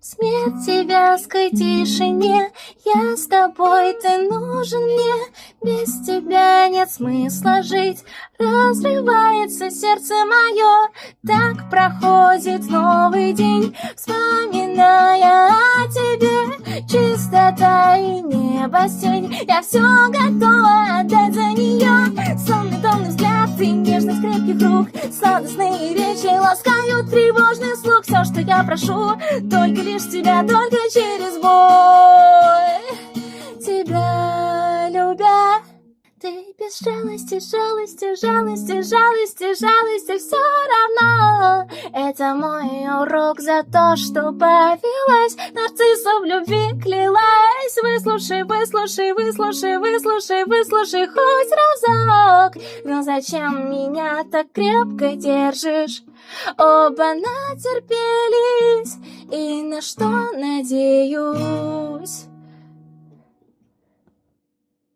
В смерти вязкой тишине я с тобой, ты нужен мне. Без тебя нет смысла жить. Разрывается сердце мое. Так проходит новый день, вспоминая о тебе. Чистота и небо синь, я все готова отдать за нее. Сонный томный взгляд и нежность крепких рук, сладостные речи ласкают тревожный слух. Все, что я прошу, только лишь тебя, только через боль. Тебя любя, ты без жалости, жалости, жалости, жалости, жалости все равно. Это мой урок за то, что повелась, нарциссов в любви клялась. Выслушай, выслушай, выслушай, выслушай, выслушай хоть разок. Но зачем меня так крепко держишь? Оба натерпелись, и на что надеюсь?